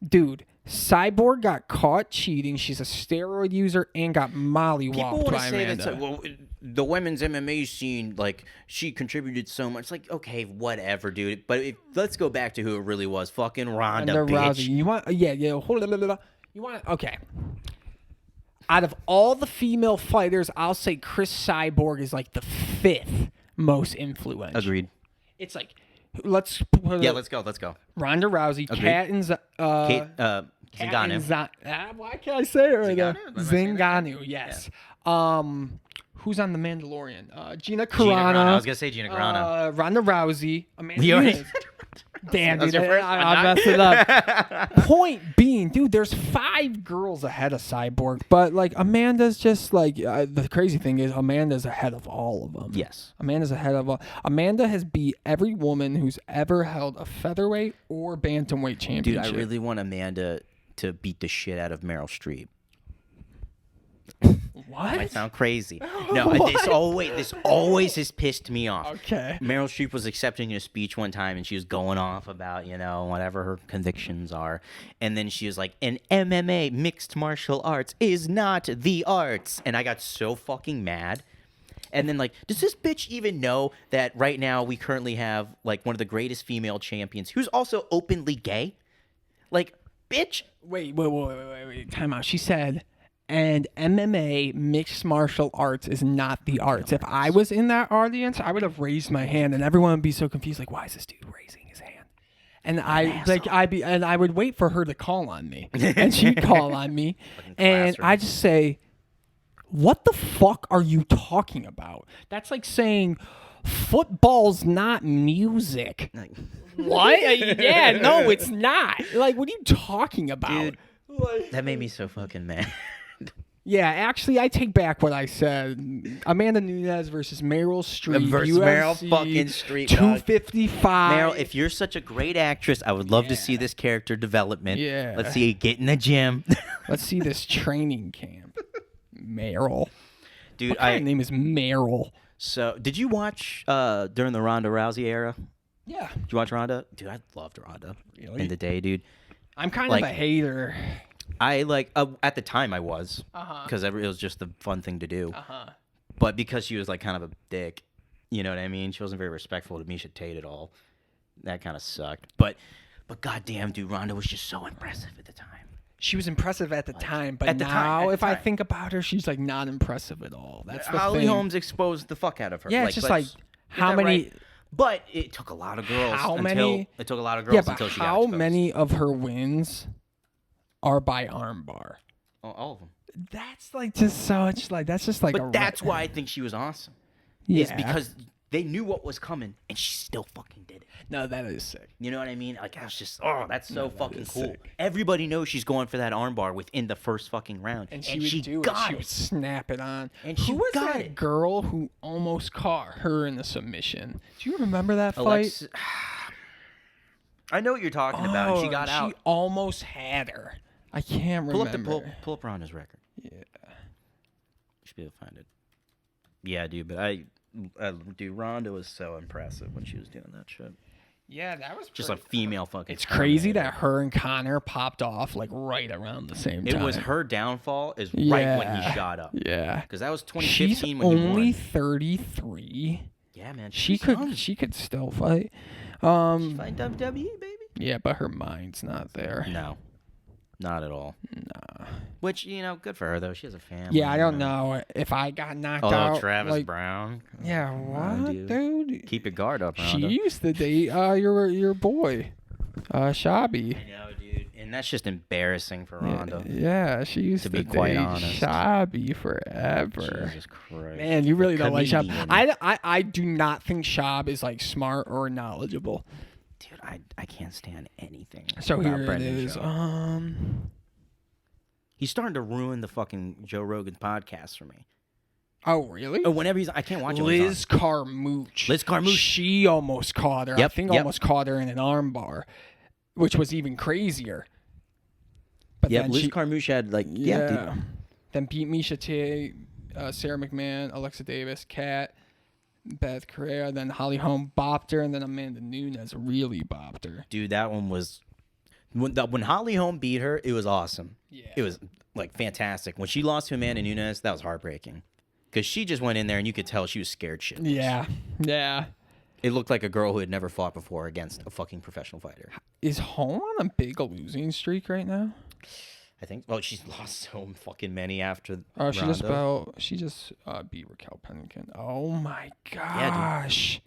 Dude, Cyborg got caught cheating. She's a steroid user and got mollywopped People want to by say Amanda. that, well, the women's MMA scene, like, she contributed so much. Like, okay, whatever, dude. But let's go back to who it really was. Fucking Ronda, bitch. Rousey. You want, hold on. You want, okay. Out of all the female fighters, I'll say Chris Cyborg is like the 5th most influential. Agreed. It's like, let's go. Ronda Rousey, Kat and Ngannou. Why can't I say it right now? Ngannou? Ngannou, yes. Who's on The Mandalorian? Gina Carano. Gina Carano. I was gonna say Gina Carano. Ronda Rousey. Amanda We already- Nunes. Damn, That was dude, your first I one, messed it up. Point being, dude, there's 5 girls ahead of Cyborg, but like Amanda's just like the crazy thing is Amanda's ahead of all of them. Yes. Amanda's ahead of all. Amanda has beat every woman who's ever held a featherweight or bantamweight championship. Dude, I really want Amanda to beat the shit out of Meryl Streep. What? Might sound crazy. No, this always has pissed me off. Okay. Meryl Streep was accepting a speech one time, and she was going off about, whatever her convictions are. And then she was like, an MMA, mixed martial arts, is not the arts. And I got so fucking mad. And then, like, does this bitch even know that right now we currently have, like, one of the greatest female champions who's also openly gay? Like, bitch. Wait. Time out. She said, and MMA, mixed martial arts, is not the arts. If I was in that audience, I would have raised my hand, and everyone would be so confused, like, why is this dude raising his hand? And I would wait for her to call on me, and she'd call on me, and I just say, what the fuck are you talking about? That's like saying football's not music. What? Yeah, no, it's not. Like, what are you talking about? Dude, that made me so fucking mad. Yeah, actually, I take back what I said. Amanda Nunes versus Meryl Streep. Versus Meryl UFC fucking Streep, dog. 255. Meryl, if you're such a great actress, I would love to see this character development. Yeah. Let's see you get in the gym. Let's see this training camp. Meryl. Dude, What kind of name is Meryl? So, did you watch during the Ronda Rousey era? Yeah. Did you watch Ronda? Dude, I loved Ronda. Really? In the day, dude. I'm kind of a hater. I at the time I was, because it was just the fun thing to do. But because she was like kind of a dick, you know what I mean? She wasn't very respectful to Misha Tate at all. That kind of sucked. But goddamn, dude, Ronda was just so impressive at the time. She was impressive at the time, but at the now time, if I think about her, she's like not impressive at all. That's the Holly thing. Holmes exposed the fuck out of her. Yeah, it's just like how many. Right. But it took a lot of girls. It took a lot of girls until she got how exposed. many of her wins are by armbar? All of them. That's like just such like that's just like. But that's why I think she was awesome. Yeah. It's because they knew what was coming, and she still fucking did it. No, that is sick. You know what I mean? Like, I was just, that's so fucking cool. Sick. Everybody knows she's going for that armbar within the first fucking round. And she would do it. She would snap it on. And who she was got that it. girl who almost caught her in the submission? Do you remember that fight? I know what you're talking about. And she got out. She almost had her. I can't remember. Pull up Ronda's record. Yeah. Should be able to find it. Yeah, dude, but dude, Ronda was so impressive when she was doing that shit. Yeah, that was just a female fucking. It's crazy that her and Connor popped off like right around the same time. It was her downfall right when he shot up. Yeah, because that was 2015 She's when he won. only 33. Yeah, man, she could still fight. She fight WWE, baby. Yeah, but her mind's not there. No. Not at all. Nah. Which, good for her, though. She has a family. Yeah, I don't know. If I got knocked out. Oh, Travis Brown. Yeah, what, dude? Keep your guard up, Ronda. She used to date your boy, Shabby. I know, dude. And that's just embarrassing for Ronda. Yeah, she used to be quite date honest. Shabby forever. Jesus Christ. Man, you really don't like Shab. I do not think Shab is like smart or knowledgeable. Dude, I can't stand anything. So about here Brendan it is. Schaub. He's starting to ruin the fucking Joe Rogan podcast for me. Oh, really? Whenever I can't watch it. Liz Carmouche. Liz Carmouche. She almost caught her. Yep, I think almost caught her in an armbar, which was even crazier. But yeah, then Liz Carmouche had dude. Then beat Misha Tate, Sarah McMahon, Alexa Davis, Kat, Beth Correa, then Holly Holm bopped her, and then Amanda Nunes really bopped her. Dude, that one was when Holly Holm beat her. It was awesome. Yeah, it was like fantastic. When she lost to Amanda Nunes, that was heartbreaking because she just went in there and you could tell she was scared shitless. Yeah. It looked like a girl who had never fought before against a fucking professional fighter. Is Holm on a big losing streak right now? I think. Well, she's lost so fucking many after. Oh, she Ronda. just beat Raquel Pennington. Oh my gosh.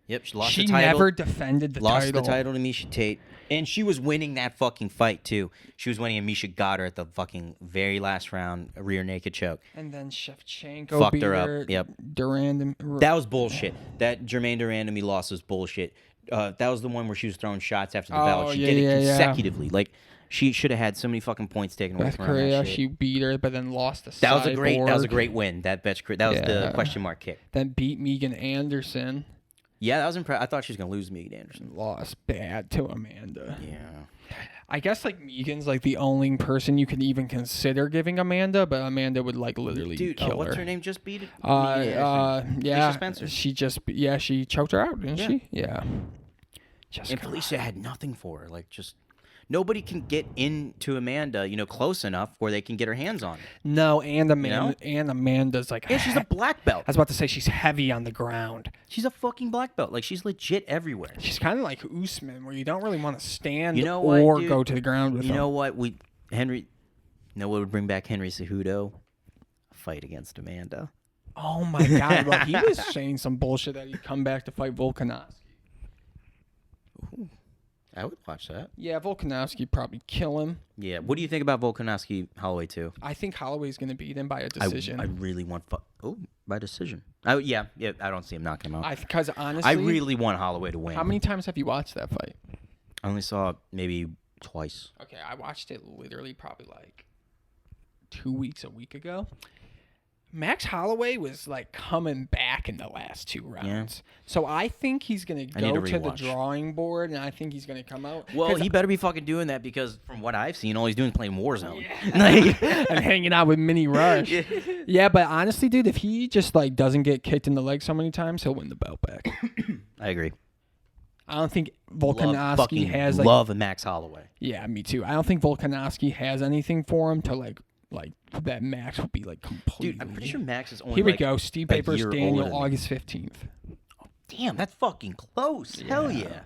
Yep, she lost she the title. Never defended the title. Lost the title to Misha Tate, and she was winning that fucking fight too. She was winning, and Misha got her at the fucking very last round, a rear naked choke. And then Shevchenko fucked beat her her. up. Yep. Durand. That was bullshit. That Jermaine Durand loss was bullshit. That was the one where she was throwing shots after the bell. She did it consecutively. Like she should have had so many fucking points taken away from her. Correa, she beat her, but then lost to That was a great win. That was the question mark kick. Then beat Megan Anderson. Yeah, that was impressive. I thought she was gonna lose Megan Anderson. Lost bad to Amanda. Yeah. I guess like Megan's like the only person you could even consider giving Amanda, but Amanda would like literally kill her. What's her name? Just beat it. Yeah. Felicia Spencer. She choked her out, didn't she? Yeah. And Felicia had nothing for her. Like just nobody can get into Amanda, close enough where they can get her hands on her. No, and Amanda's like. Yeah, she's a black belt. I was about to say she's heavy on the ground. She's a fucking black belt. Like she's legit everywhere. She's kind of like Usman, where you don't really want to stand or go to the ground with him. You know what? What would bring back Henry Cejudo? A fight against Amanda. Oh my God! Look, he was saying some bullshit that he'd come back to fight Volkanovski. Ooh. I would watch that. Yeah, Volkanovski probably kill him. Yeah. What do you think about Volkanovski Holloway 2? I think Holloway's going to beat him by a decision. I really want by decision. Yeah. I don't see him knocking him out. Because honestly, I really want Holloway to win. How many times have you watched that fight? I only saw it maybe twice. Okay, I watched it literally probably like 2 weeks, a week ago. Max Holloway was like coming back in the last 2 rounds. So I think he's going to go to the drawing board, and I think he's going to come out. Well, he better be fucking doing that because from what I've seen, all he's doing is playing Warzone. Yeah. And hanging out with Mini Rush. Yeah, but honestly, dude, if he just like doesn't get kicked in the leg so many times, he'll win the belt back. I agree. I don't think Volkanovski has like... Love Max Holloway. Yeah, me too. I don't think Volkanovski has anything for him to like that Max would be like completely. Dude, I'm pretty sure Max is only. Here we go. Stipe versus Daniel, August 15th. Oh, damn, that's fucking close. Yeah. Hell yeah.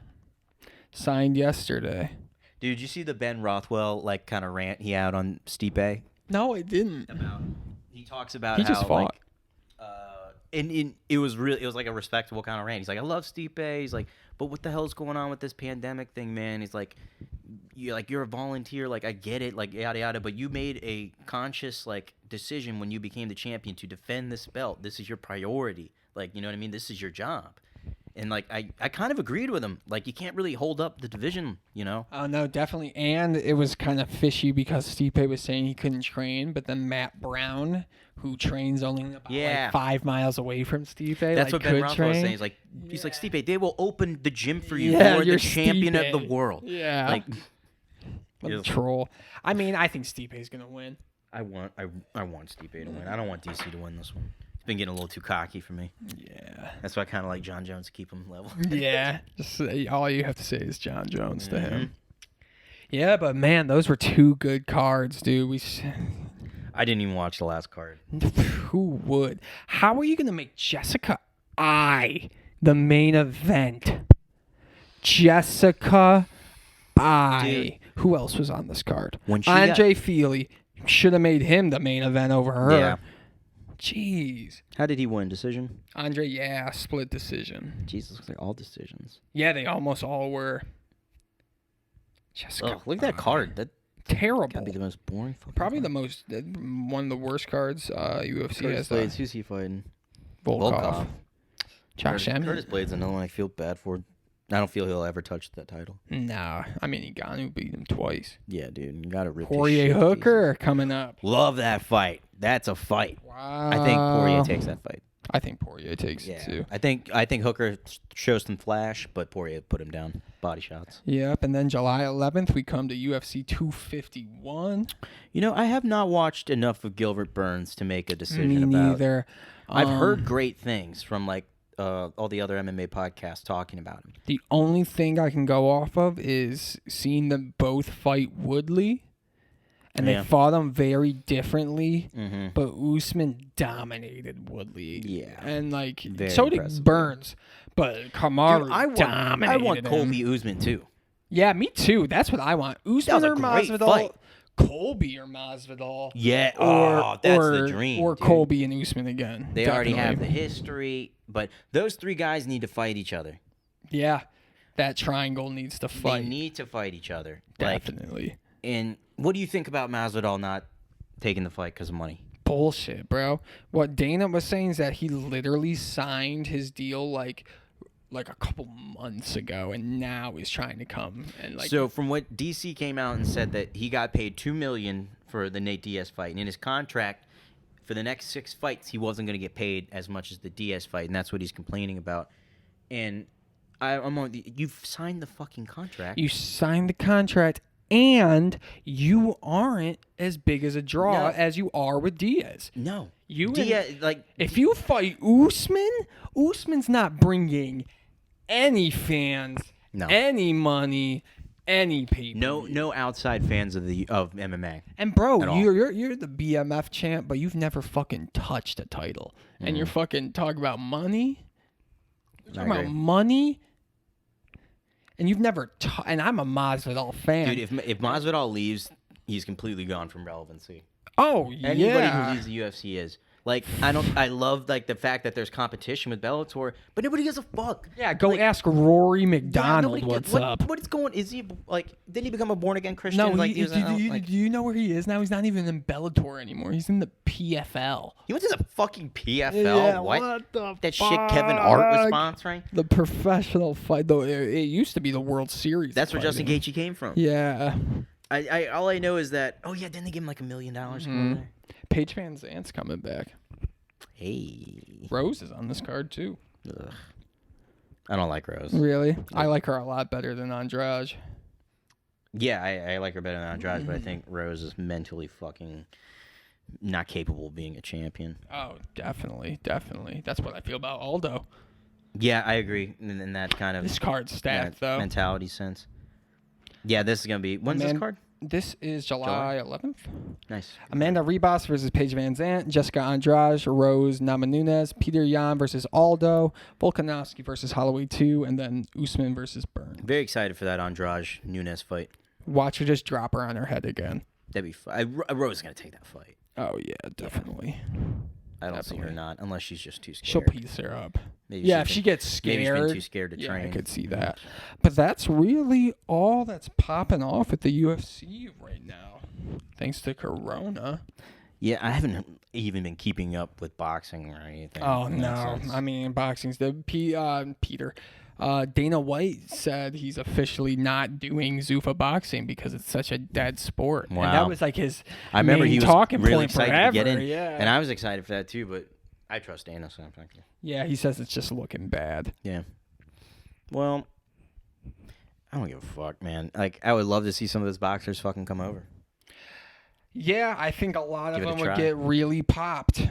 Signed yesterday. Dude, did you see the Ben Rothwell like kind of rant he had on Stipe? No, I didn't. He talks about he just fought. And it was like a respectable kind of rant. He's like, I love Stipe. He's like, but what the hell's going on with this pandemic thing, man? He's like, you're a volunteer. Like, I get it. Like, yada yada. But you made a conscious like decision when you became the champion to defend this belt. This is your priority. Like, you know what I mean? This is your job. And like, I kind of agreed with him. Like, you can't really hold up the division, you know? Oh no, definitely. And it was kind of fishy because Stipe was saying he couldn't train, but then Matt Brown, who trains only about like 5 miles away from Stipe, that's what Ben Rothwell was saying. He's like, Stipe, they will open the gym for you. You're the champion of the world. Yeah. Like, what a troll. I mean, I think Stipe's gonna win. I want Stipe to win. I don't want DC to win this one. He's been getting a little too cocky for me. Yeah. That's why I kind of like John Jones to keep him level. Yeah. Just all you have to say is John Jones to him. Yeah, but man, those were 2 good cards, dude. I didn't even watch the last card. Who would? How are you going to make Jessica I the main event? Jessica I. Dude. Who else was on this card? Andre Feely. Should have made him the main event over her. Yeah. Jeez. How did he win? Decision? Andre, split decision. Jesus, looks like all decisions. Yeah, they almost all were. Jessica. Look at that card. That terrible. Gotta be the most boring fucking Probably card. one of the worst cards UFC has. Blades, who's he fighting? Volkov. Josh Emmett. Curtis Blades, another one I feel bad for. I don't feel he'll ever touch that title. Nah. I mean, Ngannou beat him twice. Yeah, dude. You gotta rip Poirier Hooker coming up. Love that fight. That's a fight. Wow. I think Poirier takes that fight. I think Poirier takes it too. I think Hooker shows some flash, but Poirier put him down. Body shots. Yep, and then July 11th, we come to UFC 251. You know, I have not watched enough of Gilbert Burns to make a decision Me about. Neither. I've heard great things from like all the other MMA podcasts talking about him. The only thing I can go off of is seeing them both fight Woodley. And they fought him very differently, but Usman dominated Woodley. Yeah. And, like, very so did impressive. Burns. But Kamaru dominated I want him. Colby Usman, too. Yeah, me too. That's what I want. Usman or Masvidal. Colby or Masvidal. Yeah. That's the dream. Or dude. Colby and Usman again. They already have the history, but those 3 guys need to fight each other. Yeah. That triangle needs to fight. They need to fight each other. Definitely. And what do you think about Masvidal not taking the fight because of money? Bullshit, bro. What Dana was saying is that he literally signed his deal like a couple months ago, and now he's trying to come and like. So from what DC came out and said that he got paid $2 million for the Nate Diaz fight, and in his contract for the next 6 fights he wasn't going to get paid as much as the Diaz fight, and that's what he's complaining about. And you've signed the fucking contract. You signed the contract. And you aren't as big as a draw as you are with Diaz. No. Diaz, if you fight Usman, Usman's not bringing any fans, any money, any people. No outside fans of MMA. And bro, you're the BMF champ, but you've never fucking touched a title. And you're fucking talking about money? Talking about money? And you've never, and I'm a Masvidal fan. Dude, if Masvidal leaves, he's completely gone from relevancy. Oh, Anybody who leaves the UFC is. Like, I love, like, the fact that there's competition with Bellator, but nobody gives a fuck. Yeah, go ask Rory McDonald what's up. What is going, is he, like, didn't he become a born-again Christian? No, do you know where he is now? He's not even in Bellator anymore. He's in the PFL. He went to the fucking PFL? Yeah, what the that fuck? shit Kevin Hart was sponsoring? The professional fight, though. It used to be the World Series. That's where Justin Gaethje came from. Yeah. I all I know is that didn't they give him like $1 million to go Mhm. there? Paige Van Zandt's coming back. Hey, Rose is on this card too. ugh. I don't like Rose. Really? I like her a lot better than Andrade. Yeah, I like her better than Andrade, but I think Rose is mentally fucking not capable of being a champion. Oh, definitely. That's what I feel about Aldo. Yeah, I agree in that kind of This card's stacked, though. mentality sense. Yeah, this is gonna be when's this card? This is July 11th. Nice. Amanda Ribas versus Paige Van Zandt, Jessica Andrade, Rose Namajunas, Peter Yan versus Aldo, Volkanovski versus Holloway 2, and then Usman versus Burns. Very excited for that Andrade Nunes fight. Watch her just drop her on her head again. That'd be fun. Rose is gonna take that fight. Oh, yeah, definitely. I don't see her not, unless she's just too scared. She'll piece her up. Maybe Yeah, if she gets maybe scared. she's been too scared to Yeah, train. I could see that. But that's really all that's popping off at the UFC right now, thanks to Corona. Yeah, I haven't even been keeping up with boxing or anything. Oh, in that no. sense. I mean, boxing's the Peter. Dana White said he's officially not doing Zuffa boxing because it's such a dead sport. Wow. And that was like his I remember main he was talking really point excited forever. to get in, Yeah. and I was excited for that too. But I trust Dana, so I'm not gonna. Yeah, he says it's just looking bad. Yeah. Well, I don't give a fuck, man. Like, I would love to see some of those boxers fucking come over. Yeah, I think a lot of Give it a them would try. get really popped.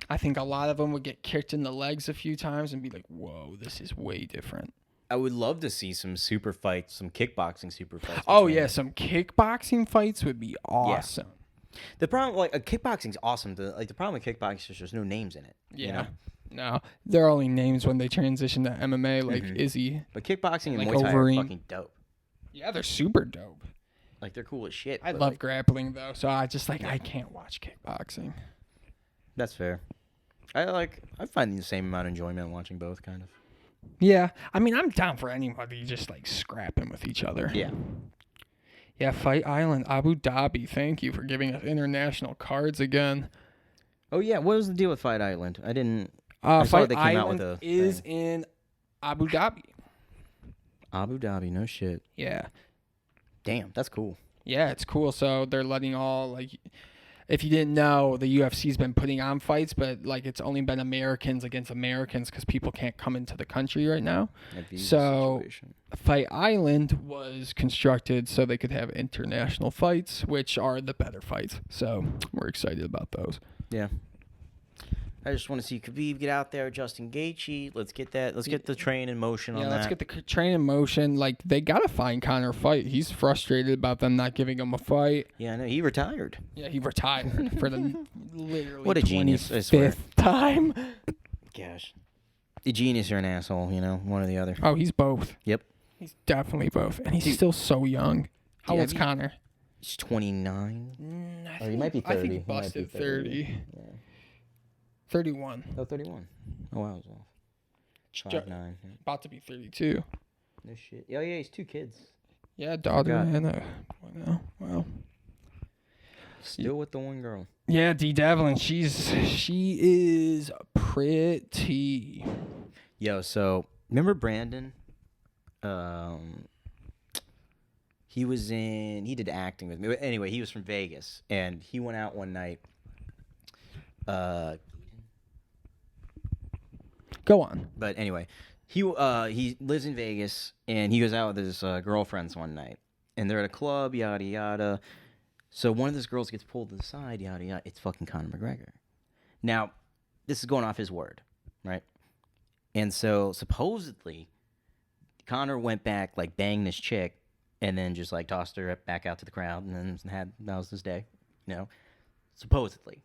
I think a lot of them would get kicked in the legs a few times and be like, whoa, this is way different. I would love to see some super fights, some kickboxing super fights. Oh, between yeah, them. some kickboxing fights would be awesome. The problem, like, kickboxing's awesome. The problem with kickboxing is there's no names in it. Yeah. You know? No, they're only names when they transition to MMA, like Izzy. But kickboxing and Like Muay Thai Overeem. are fucking dope. Yeah, they're super dope. Like, they're cool as shit. I but, love like, grappling, though, so I just, I can't watch kickboxing. that's fair. I find the same amount of enjoyment watching both, kind of. Yeah, I mean, I'm down for anybody just, scrapping with each other. Yeah. Yeah, Fight Island, Abu Dhabi, thank you for giving us international cards again. Oh, yeah. What was the deal with Fight Island? I didn't. I saw Fight they came out Island with a is thing. in Abu Dhabi. Abu Dhabi, no shit. Yeah. Damn, that's cool. Yeah, it's cool. So they're letting if you didn't know, the UFC's been putting on fights, but it's only been Americans against Americans because people can't come into the country right now. That visa So situation. Fight Island was constructed so they could have international fights, which are the better fights. So we're excited about those. Yeah. I just want to see Khabib get out there, Justin Gaethje. Let's get that. Let's get the train in motion on Yeah, that. let's get the train in motion. They gotta find Conor a fight. He's frustrated about them not giving him a fight. Yeah, I know. He retired. Yeah, he retired for the literally What a genius, I swear. 25th time. Gosh. A genius or an asshole, one or the other. Oh, he's both. Yep. He's definitely both, and he's Dude. still so young. How Yeah, old's Conor? He's 29. I Or he might be I 30. think He he might be busted 30. 30. 31. Oh, 31. Oh, wow. I was off. 5'9". Yeah. About to be 32. No shit. Oh, yeah, he's 2 kids. Yeah, daughter Forgot. and a boy now. Wow. Still with the one girl. Yeah, D. Devlin. She is pretty. Yo, so remember Brandon? He did acting with me. Anyway, he was from Vegas, and he went out one night. Go on. But anyway, he lives in Vegas, and he goes out with his girlfriends one night, and they're at a club, yada yada. So one of those girls gets pulled to the side, yada yada. It's fucking Conor McGregor. Now, this is going off his word, right? And so supposedly, Conor went back, banged this chick, and then just tossed her back out to the crowd, and then that was his day, supposedly.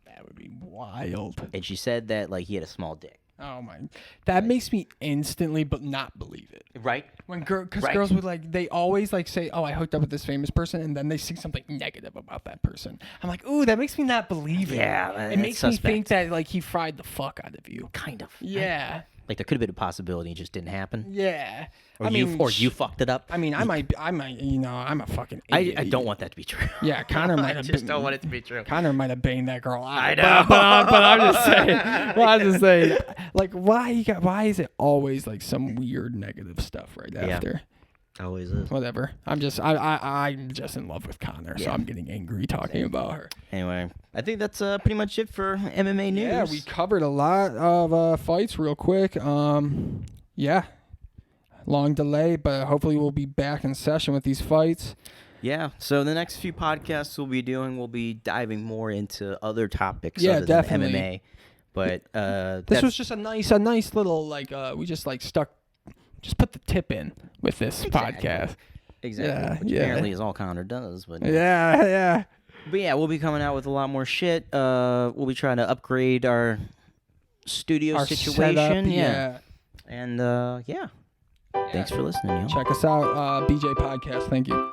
That would be wild. And she said that he had a small dick. Oh my! That makes me instantly, but not believe it. Right? Because Right. girls would they always say, "Oh, I hooked up with this famous person," and then they see something negative about that person. I'm like, "Ooh, that makes me not believe it." Yeah, it that's makes me think suspect. that he fried the fuck out of you. Kind of. Yeah, There could have been a possibility, it just didn't happen. yeah. Or you fucked it up. I mean, I might. I'm a fucking idiot. I don't want that to be true. Yeah, Conor might I have. just don't want it to be true. Conor might have banged that girl out. I know. but I'm just saying. Well, I'm just saying. Why is it always some weird negative stuff right after? Always is. Whatever. I'm just in love with Connor, so I'm getting angry talking about her. Anyway, I think that's pretty much it for MMA news. Yeah, we covered a lot of fights real quick. Yeah. Long delay, but hopefully we'll be back in session with these fights. Yeah, so the next few podcasts we'll be diving more into other topics Yeah, other definitely. than MMA. But this was just a nice little we just put the tip in with this podcast. Exactly. Which apparently is all Connor does. But yeah. But yeah, we'll be coming out with a lot more shit. We'll be trying to upgrade our studio situation. Setup, yeah. And yeah. Thanks for listening, y'all. Check us out, BJ Podcast. Thank you.